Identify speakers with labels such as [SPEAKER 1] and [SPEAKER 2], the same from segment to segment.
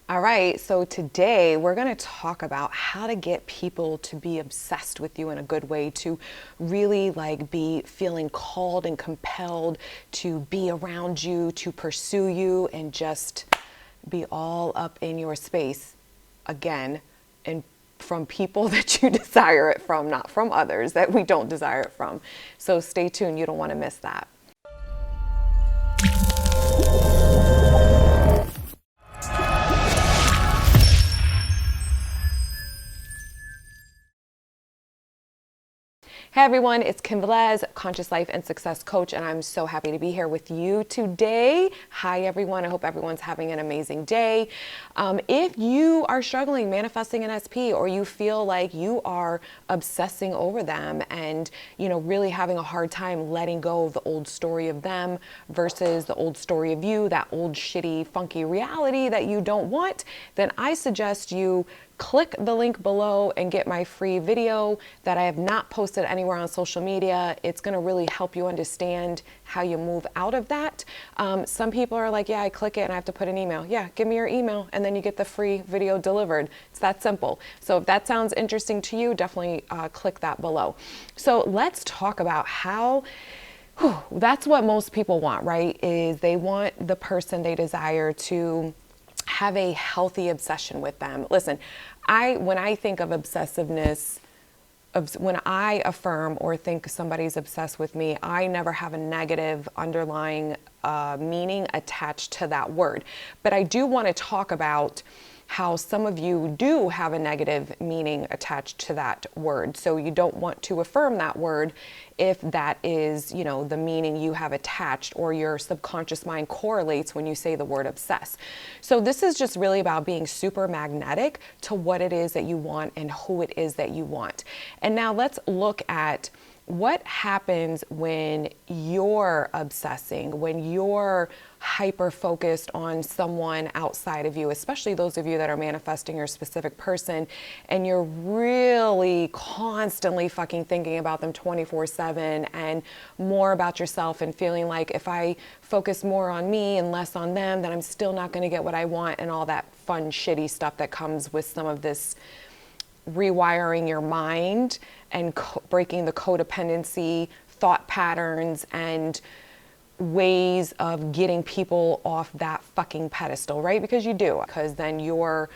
[SPEAKER 1] All right, so today we're going to talk about how to get people to be obsessed with you in a good way, to really be feeling called and compelled to be around you, to pursue you, and just be all up in your space again, and from people that you desire it from, not from others that we don't desire it from. So stay tuned, you don't want to miss that. Hey everyone, it's Kim Velez, Conscious Life and Success Coach, and I'm so happy to be here with you today. Hi everyone, I hope everyone's having an amazing day. If you are struggling manifesting an SP, or you feel like you are obsessing over them and really having a hard time letting go of the old story of them versus the old story of you, that old shitty funky reality that you don't want, then I suggest you click the link below and get my free video that I have not posted anywhere on social media. It's going to really help you understand how you move out of that. Some people are like, yeah, I click it and I have to put an email. Yeah, give me your email and then you get the free video delivered. It's that simple. So if that sounds interesting to you, definitely click that below. So let's talk about how that's what most people want, right? Is they want the person they desire to have a healthy obsession with them. Listen, when I think of obsessiveness, when I affirm or think somebody's obsessed with me, I never have a negative underlying meaning attached to that word. But I do want to talk about how some of you do have a negative meaning attached to that word. So you don't want to affirm that word if that is, the meaning you have attached, or your subconscious mind correlates when you say the word obsess. So this is just really about being super magnetic to what it is that you want and who it is that you want. And now let's look at what happens when you're obsessing, when you're hyper focused on someone outside of you, especially those of you that are manifesting your specific person, and you're really constantly fucking thinking about them 24/7 and more about yourself, and feeling like if I focus more on me and less on them, then I'm still not going to get what I want, and all that fun shitty stuff that comes with some of this rewiring your mind and breaking the codependency thought patterns and ways of getting people off that fucking pedestal, right? Because you do, because then you're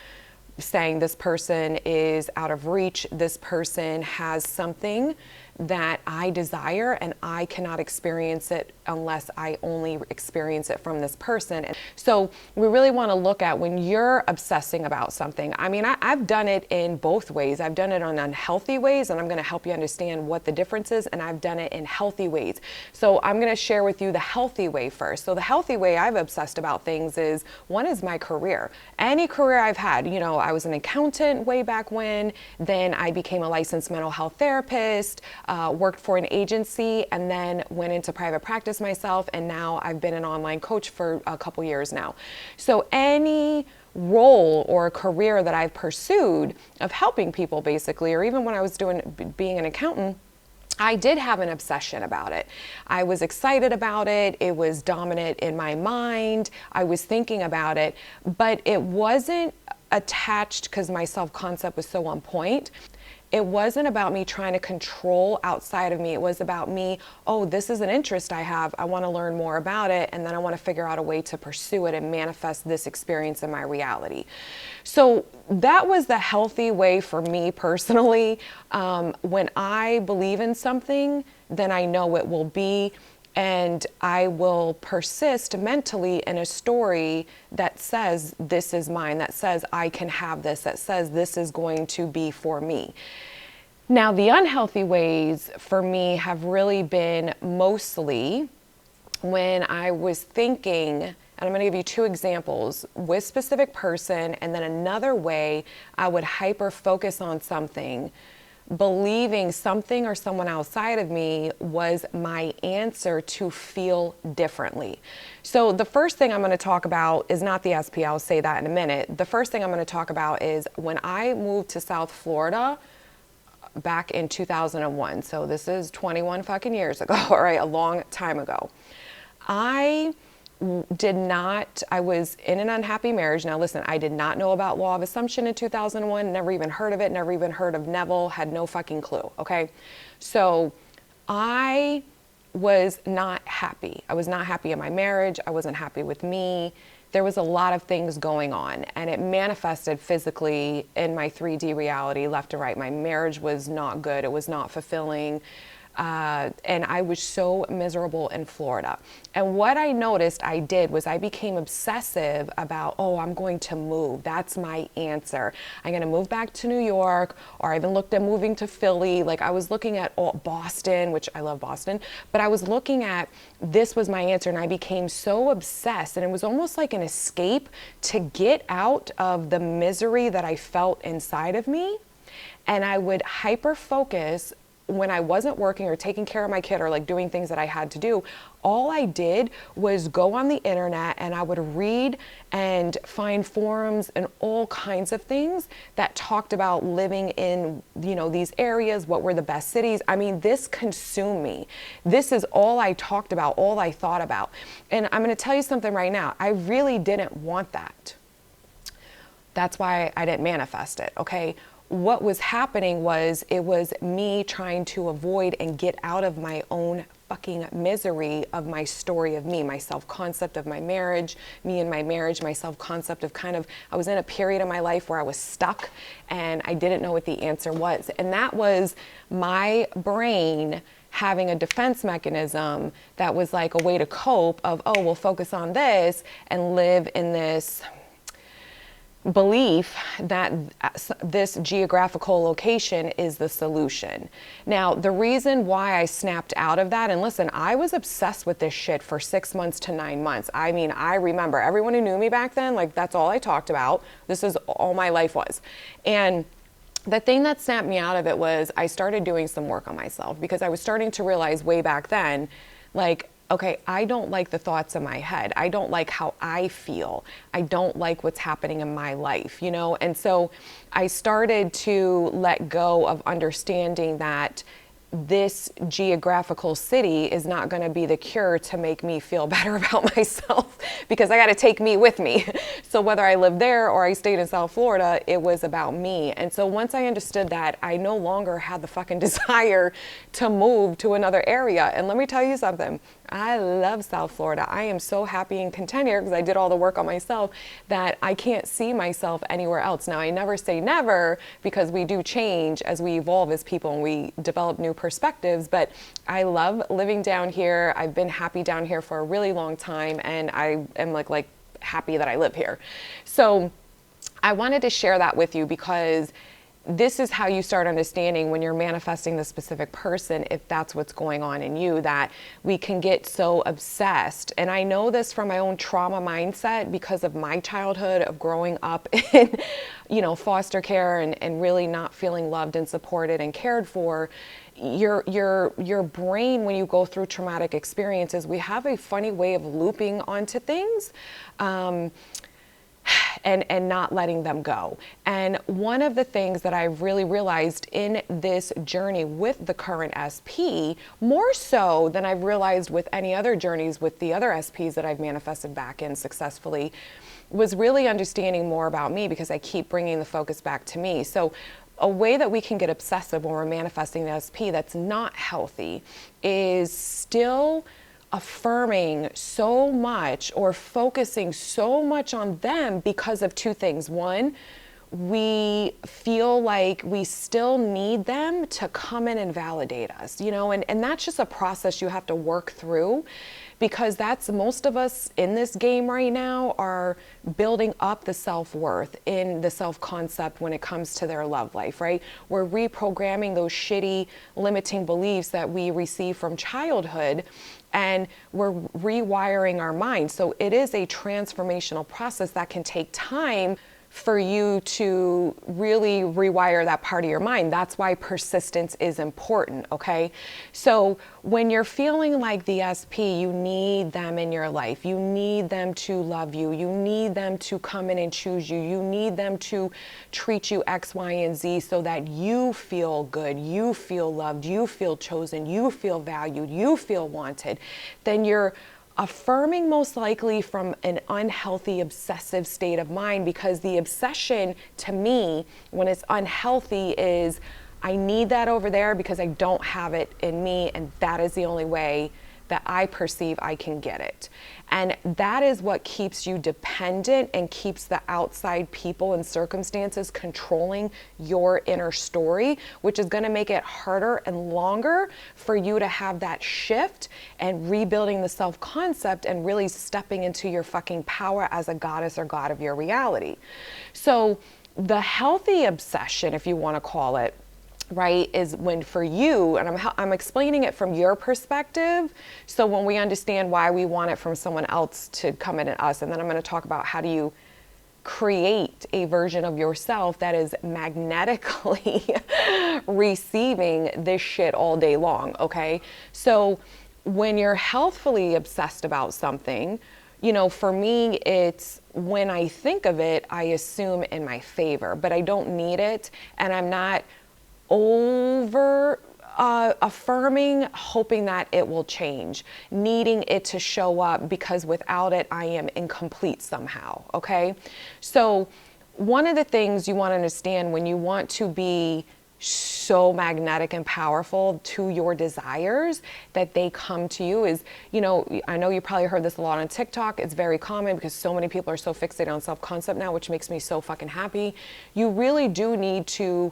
[SPEAKER 1] saying this person is out of reach, this person has something that I desire and I cannot experience it unless I only experience it from this person. And so we really want to look at when you're obsessing about something. I mean, I've done it in both ways. I've done it on unhealthy ways, and I'm going to help you understand what the difference is, and I've done it in healthy ways. So I'm going to share with you the healthy way first. So the healthy way I've obsessed about things is, one is my career. Any career I've had, I was an accountant way back when, then I became a licensed mental health therapist, worked for an agency, and then went into private practice myself, and now I've been an online coach for a couple years now. So any role or career that I've pursued of helping people basically, or even when I was being an accountant, I did have an obsession about it. I was excited about it. It was dominant in my mind. I was thinking about it, but it wasn't attached because my self-concept was so on point. It wasn't about me trying to control outside of me. It was about me, oh, this is an interest I have. I want to learn more about it, and then I want to figure out a way to pursue it and manifest this experience in my reality. So that was the healthy way for me personally. When I believe in something, then I know it will be. And I will persist mentally in a story that says this is mine, that says I can have this, that says this is going to be for me. Now, the unhealthy ways for me have really been mostly when I was thinking, and I'm going to give you two examples, with specific person, and then another way I would hyper focus on something, believing something or someone outside of me was my answer to feel differently. So the first thing I'm going to talk about is not the SP. I'll say that in a minute. The first thing I'm going to talk about is when I moved to South Florida back in 2001. So this is 21 fucking years ago, all right, a long time ago. I I was in an unhappy marriage. Now listen, I did not know about law of assumption in 2001, never even heard of it, never even heard of Neville, had no fucking clue, okay? So I was not happy. I was not happy in my marriage. I wasn't happy with me. There was a lot of things going on, and it manifested physically in my 3D reality left and right. My marriage was not good. It was not fulfilling. And I was so miserable in Florida. And what I noticed I did was I became obsessive about, oh, I'm going to move. That's my answer. I'm going to move back to New York, or I even looked at moving to Philly. Like I was looking at Boston, which I love Boston, but I was looking at this was my answer, and I became so obsessed. And it was almost like an escape to get out of the misery that I felt inside of me. And I would hyper focus when I wasn't working or taking care of my kid or like doing things that I had to do. All I did was go on the internet and I would read and find forums and all kinds of things that talked about living in, you know, these areas, what were the best cities. I mean, this consumed me. This is all I talked about, all I thought about. And I'm going to tell you something right now. I really didn't want that. That's why I didn't manifest it, okay? What was happening was it was me trying to avoid and get out of my own fucking misery of my story of me, my self-concept of my marriage, me and my marriage, my self-concept of kind of, I was in a period of my life where I was stuck and I didn't know what the answer was. And that was my brain having a defense mechanism that was like a way to cope of, oh, we'll focus on this and live in this belief that this geographical location is the solution. Now, the reason why I snapped out of that, and listen, I was obsessed with this shit for 6 months to 9 months. I mean, I remember everyone who knew me back then, like that's all I talked about. This is all my life was. And the thing that snapped me out of it was I started doing some work on myself because I was starting to realize way back then, like, okay, I don't like the thoughts in my head. I don't like how I feel. I don't like what's happening in my life, you know? And so I started to let go of understanding that this geographical city is not going to be the cure to make me feel better about myself because I got to take me with me. So whether I lived there or I stayed in South Florida, it was about me. And so once I understood that, I no longer had the fucking desire to move to another area. And let me tell you something. I love South Florida. I am so happy and content here because I did all the work on myself that I can't see myself anywhere else. Now, I never say never because we do change as we evolve as people and we develop new perspectives, but I love living down here. I've been happy down here for a really long time, and I am like happy that I live here. So I wanted to share that with you because this is how you start understanding when you're manifesting the specific person, if that's what's going on in you, that we can get so obsessed. And I know this from my own trauma mindset because of my childhood of growing up in, you know, foster care and really not feeling loved and supported and cared for. Your brain, when you go through traumatic experiences, we have a funny way of looping onto things. And not letting them go. And one of the things that I really realized in this journey with the current SP, more so than I've realized with any other journeys with the other SPs that I've manifested back in successfully, was really understanding more about me because I keep bringing the focus back to me. So a way that we can get obsessive when we're manifesting the SP that's not healthy is still affirming so much or focusing so much on them because of two things. One, we feel like we still need them to come in and validate us, you know, and that's just a process you have to work through because that's most of us in this game right now are building up the self-worth in the self-concept when it comes to their love life, right? We're reprogramming those shitty limiting beliefs that we receive from childhood and we're rewiring our mind. So it is a transformational process that can take time for you to really rewire that part of your mind. That's why persistence is important, okay? So when you're feeling like the SP, you need them in your life. You need them to love you. You need them to come in and choose you. You need them to treat you X, Y, and Z so that you feel good, you feel loved, you feel chosen, you feel valued, you feel wanted. Then you're affirming most likely from an unhealthy, obsessive state of mind, because the obsession to me, when it's unhealthy, is I need that over there because I don't have it in me, and that is the only way that I perceive I can get it. And that is what keeps you dependent and keeps the outside people and circumstances controlling your inner story, which is going to make it harder and longer for you to have that shift and rebuilding the self-concept and really stepping into your fucking power as a goddess or god of your reality. So the healthy obsession, if you want to call it, right, is when for you, and I'm explaining it from your perspective, so when we understand why we want it from someone else to come in at us, and then I'm going to talk about how do you create a version of yourself that is magnetically receiving this shit all day long, okay? So when you're healthfully obsessed about something, you know, for me, it's when I think of it, I assume in my favor, but I don't need it, and I'm not over affirming, hoping that it will change, needing it to show up, because without it, I am incomplete somehow, okay? So one of the things you want to understand when you want to be so magnetic and powerful to your desires that they come to you is, you know, I know you probably heard this a lot on TikTok. It's very common because so many people are so fixated on self-concept now, which makes me so fucking happy. You really do need to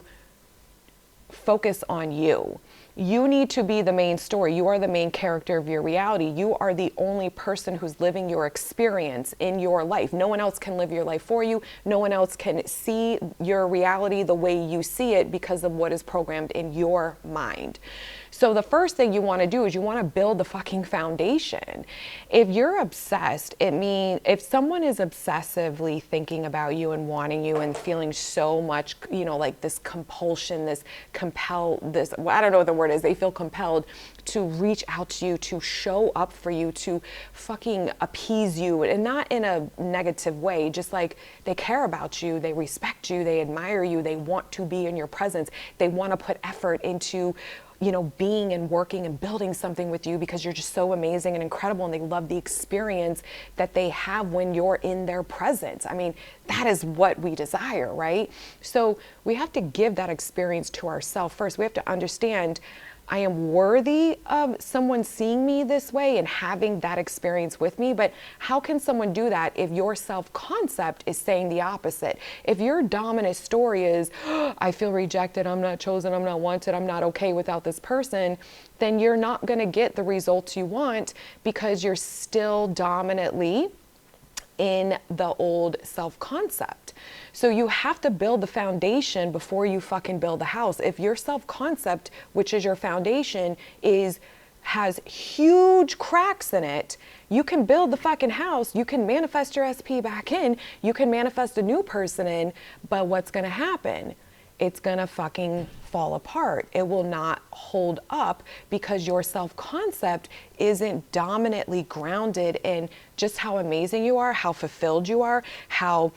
[SPEAKER 1] focus on you. You need to be the main story. You are the main character of your reality. You are the only person who's living your experience in your life. No one else can live your life for you. No one else can see your reality the way you see it because of what is programmed in your mind. So the first thing you want to do is you want to build the fucking foundation. If you're obsessed, it means if someone is obsessively thinking about you and wanting you and feeling so much, you know, like this compulsion, this compel, this, I don't know what the word is, they feel compelled to reach out to you, to show up for you, to fucking appease you, and not in a negative way, just like they care about you, they respect you, they admire you, they want to be in your presence, they want to put effort into, you know, being and working and building something with you because you're just so amazing and incredible, and they love the experience that they have when you're in their presence. I mean, that is what we desire, right? So we have to give that experience to ourselves first. We have to understand I am worthy of someone seeing me this way and having that experience with me. But how can someone do that if your self-concept is saying the opposite? If your dominant story is, oh, I feel rejected, I'm not chosen, I'm not wanted, I'm not okay without this person, then you're not going to get the results you want because you're still dominantly in the old self-concept. So you have to build the foundation before you fucking build the house. If your self-concept, which is your foundation, has huge cracks in it, you can build the fucking house, you can manifest your SP back in, you can manifest a new person in, but what's gonna happen? It's gonna fucking fall apart. It will not hold up because your self-concept isn't dominantly grounded in just how amazing you are, how fulfilled you are, how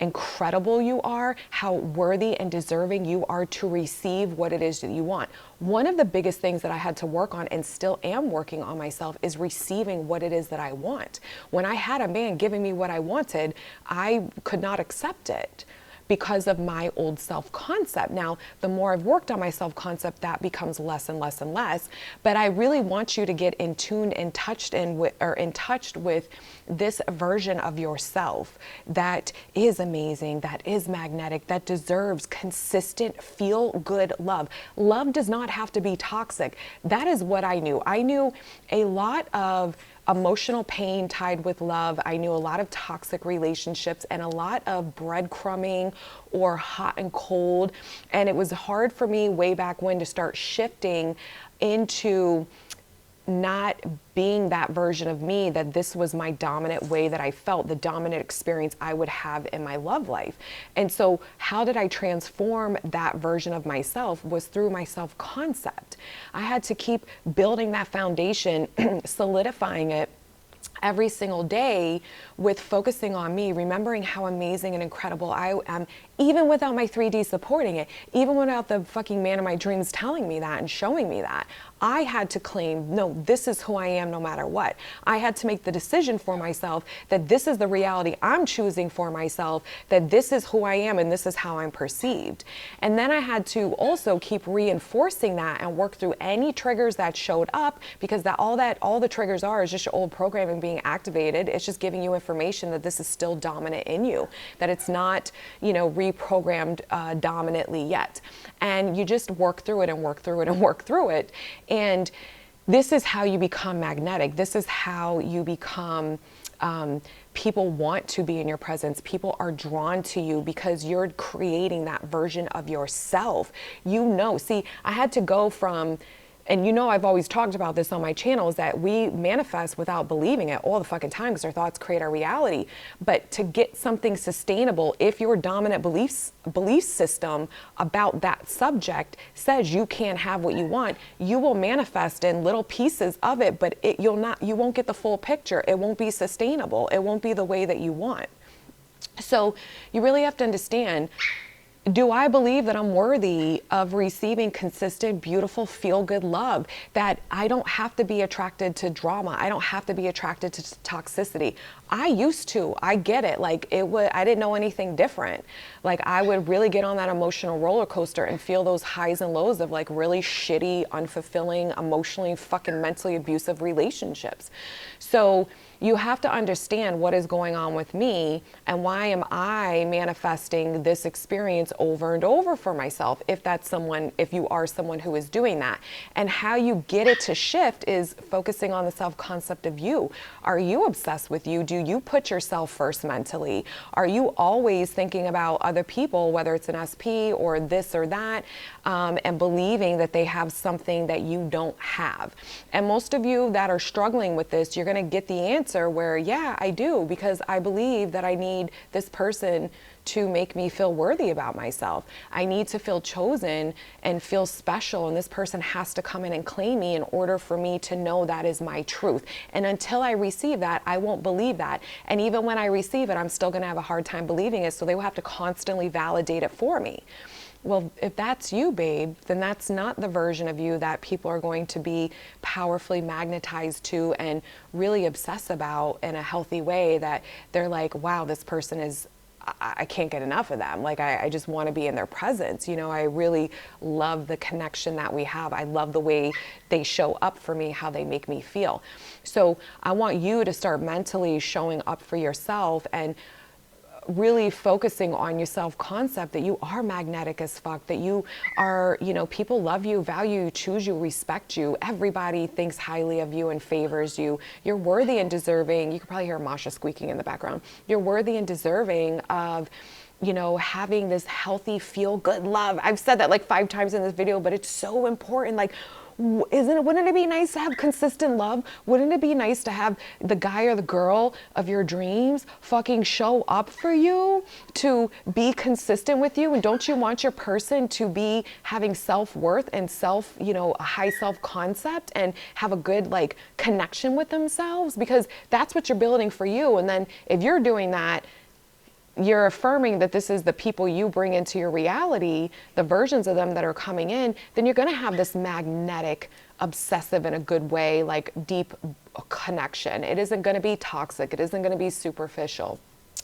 [SPEAKER 1] incredible you are, how worthy and deserving you are to receive what it is that you want. One of the biggest things that I had to work on and still am working on myself is receiving what it is that I want. When I had a man giving me what I wanted, I could not accept it because of my old self-concept. Now, the more I've worked on my self-concept, that becomes less and less and less. But I really want you to get in tune and in touch with this version of yourself that is amazing, that is magnetic, that deserves consistent, feel-good love. Love does not have to be toxic. That is what I knew. I knew a lot of emotional pain tied with love. I knew a lot of toxic relationships and a lot of breadcrumbing or hot and cold. And it was hard for me way back when to start shifting into not being that version of me, that this was my dominant way that I felt, the dominant experience I would have in my love life. And so how did I transform that version of myself was through my self-concept. I had to keep building that foundation, solidifying it every single day with focusing on me, remembering how amazing and incredible I am, even without my 3D supporting it, even without the fucking man of my dreams telling me that and showing me that. I had to claim, no, this is who I am no matter what. I had to make the decision for myself that this is the reality I'm choosing for myself, that this is who I am and this is how I'm perceived. And then I had to also keep reinforcing that and work through any triggers that showed up, because all the triggers are is just your old programming being activated. It's just giving you information that this is still dominant in you, that it's not, reprogrammed dominantly yet. And you just work through it and work through it and work through it. And this is how you become magnetic. This is how you become, people want to be in your presence. People are drawn to you because you're creating that version of yourself. See, I had to go from, and I've always talked about this on my channel, is that we manifest without believing it all the fucking time because our thoughts create our reality. But to get something sustainable, if your dominant belief system about that subject says you can't have what you want, you will manifest in little pieces of it, but you won't get the full picture. It won't be sustainable. It won't be the way that you want. So you really have to understand, do I believe that I'm worthy of receiving consistent, beautiful, feel-good love? That I don't have to be attracted to drama. I don't have to be attracted to toxicity. I used to. I get it. I didn't know anything different. I would really get on that emotional roller coaster and feel those highs and lows of really shitty, unfulfilling, emotionally, fucking mentally abusive relationships. So you have to understand what is going on with me and why am I manifesting this experience over and over for myself, if you are someone who is doing that. And how you get it to shift is focusing on the self-concept of you. Are you obsessed with you? Do you put yourself first mentally? Are you always thinking about other people, whether it's an SP or this or that, and believing that they have something that you don't have? And most of you that are struggling with this, you're going to get the answer where, yeah, I do, because I believe that I need this person to make me feel worthy about myself. I need to feel chosen and feel special, and this person has to come in and claim me in order for me to know that is my truth. And until I receive that, I won't believe that. And even when I receive it, I'm still gonna have a hard time believing it, so they will have to constantly validate it for me. Well, if that's you, babe, then that's not the version of you that people are going to be powerfully magnetized to and really obsess about in a healthy way, that they're like, wow, this person is, I can't get enough of them. I just want to be in their presence. I really love the connection that we have. I love the way they show up for me, how they make me feel. So I want you to start mentally showing up for yourself and really focusing on your self-concept, that you are magnetic as fuck, that you are, people love you, value you, choose you, respect you. Everybody thinks highly of you and favors you. You're worthy and deserving. You can probably hear Masha squeaking in the background. You're worthy and deserving of, having this healthy, feel-good love. I've said that 5 times in this video, but it's so important. Wouldn't it be nice to have consistent love? Wouldn't it be nice to have the guy or the girl of your dreams fucking show up for you, to be consistent with you? And don't you want your person to be having self-worth and a high self-concept and have a good connection with themselves? Because that's what you're building for you. And then if you're doing that, you're affirming that this is the people you bring into your reality, the versions of them that are coming in, then you're going to have this magnetic, obsessive in a good way, deep connection. It isn't going to be toxic. It isn't going to be superficial.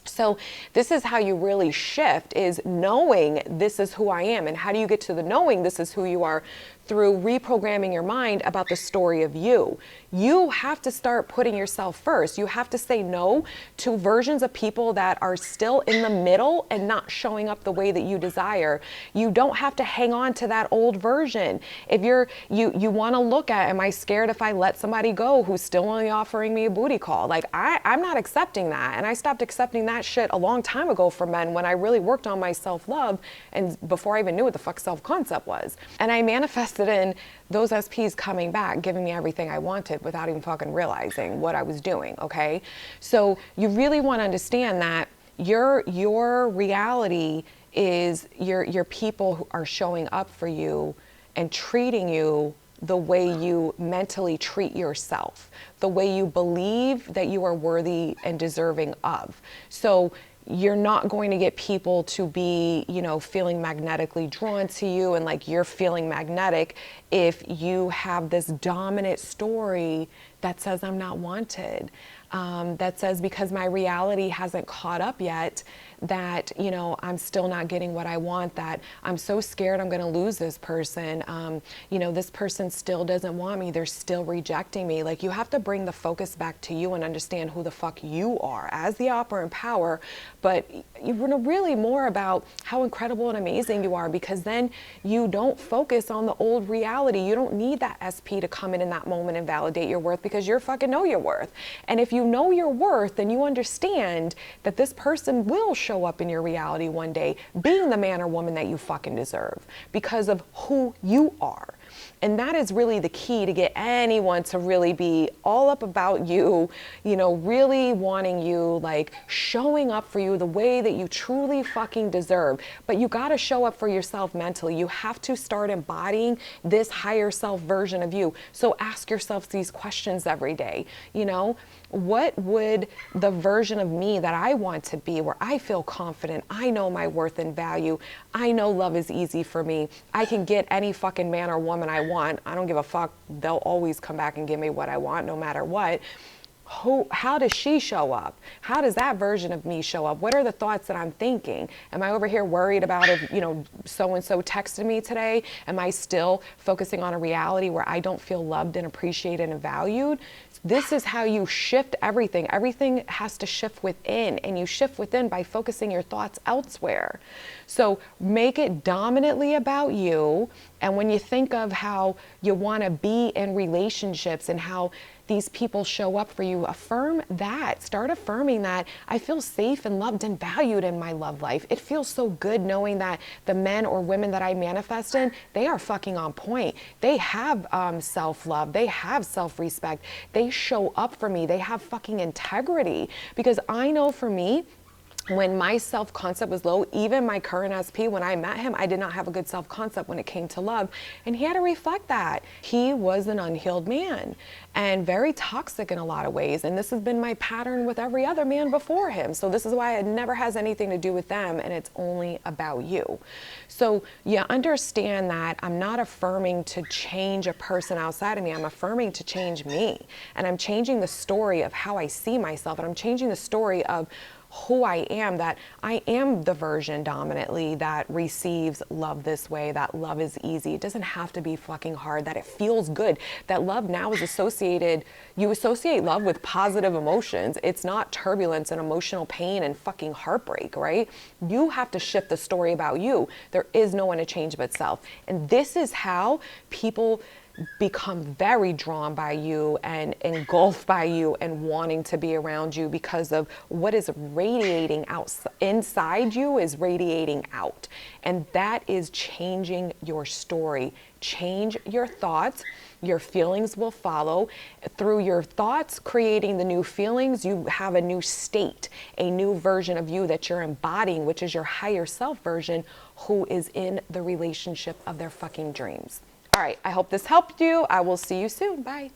[SPEAKER 1] So this is how you really shift, is knowing this is who I am. And how do you get to the knowing this is who you are? Through reprogramming your mind about the story of you. You have to start putting yourself first. You have to say no to versions of people that are still in the middle and not showing up the way that you desire. You don't have to hang on to that old version. If you want to look at, am I scared if I let somebody go who's still only offering me a booty call? I'm not accepting that. And I stopped accepting that shit a long time ago for men, when I really worked on my self-love and before I even knew what the fuck self-concept was. And I manifested in those SPs coming back, giving me everything I wanted without even fucking realizing what I was doing, okay? So you really want to understand that your reality is your people who are showing up for you and treating you the way you mentally treat yourself, the way you believe that you are worthy and deserving of. So you're not going to get people to be, you know, feeling magnetically drawn to you and like you're feeling magnetic if you have this dominant story that says I'm not wanted, that says because my reality hasn't caught up yet, that, you know, I'm still not getting what I want, that I'm so scared I'm going to lose this person. You know, this person still doesn't want me. They're still rejecting me. Like, you have to bring the focus back to you and understand who the fuck you are as the operant power. But you know, really more about how incredible and amazing you are, because then you don't focus on the old reality. You don't need that SP to come in that moment and validate your worth, because you fucking know your worth. And if you know your worth, then you understand that this person will show up in your reality one day being the man or woman that you fucking deserve because of who you are. And that is really the key to get anyone to really be all up about you, you know, really wanting you, like showing up for you the way that you truly fucking deserve. But you got to show up for yourself mentally. You have to start embodying this higher self version of you. So ask yourself these questions every day. You know, what would the version of me that I want to be, where I feel confident, I know my worth and value, I know love is easy for me, I can get any fucking man or woman I want, I don't give a fuck, they'll always come back and give me what I want no matter what. How does she show up? How does that version of me show up? What are the thoughts that I'm thinking? Am I over here worried about if, you know, so-and-so texted me today? Am I still focusing on a reality where I don't feel loved and appreciated and valued? This is how you shift everything. Everything has to shift within, and you shift within by focusing your thoughts elsewhere. So make it dominantly about you. And when you think of how you want to be in relationships and how these people show up for you, affirm that. Start affirming that I feel safe and loved and valued in my love life. It feels so good knowing that the men or women that I manifest in, they are fucking on point. They have self-love. They have self-respect. They show up for me. They have fucking integrity. Because I know for me, when my self-concept was low, even my current SP, when I met him, I did not have a good self-concept when it came to love. And he had to reflect that. He was an unhealed man and very toxic in a lot of ways. And this has been my pattern with every other man before him. So this is why it never has anything to do with them, and it's only about you. So you understand that I'm not affirming to change a person outside of me. I'm affirming to change me. And I'm changing the story of how I see myself. And I'm changing the story of who I am, that I am the version dominantly that receives love this way, that love is easy. It doesn't have to be fucking hard, that it feels good, that love now is associated, you associate love with positive emotions. It's not turbulence and emotional pain and fucking heartbreak, right? You have to shift the story about you. There is no one to change but self. And this is how people become very drawn by you and engulfed by you and wanting to be around you, because of what is radiating out inside you is radiating out. And that is changing your story. Change your thoughts. Your feelings will follow. Through your thoughts creating the new feelings, you have a new state, a new version of you that you're embodying, which is your higher self version, who is in the relationship of their fucking dreams. All right, I hope this helped you. I will see you soon. Bye.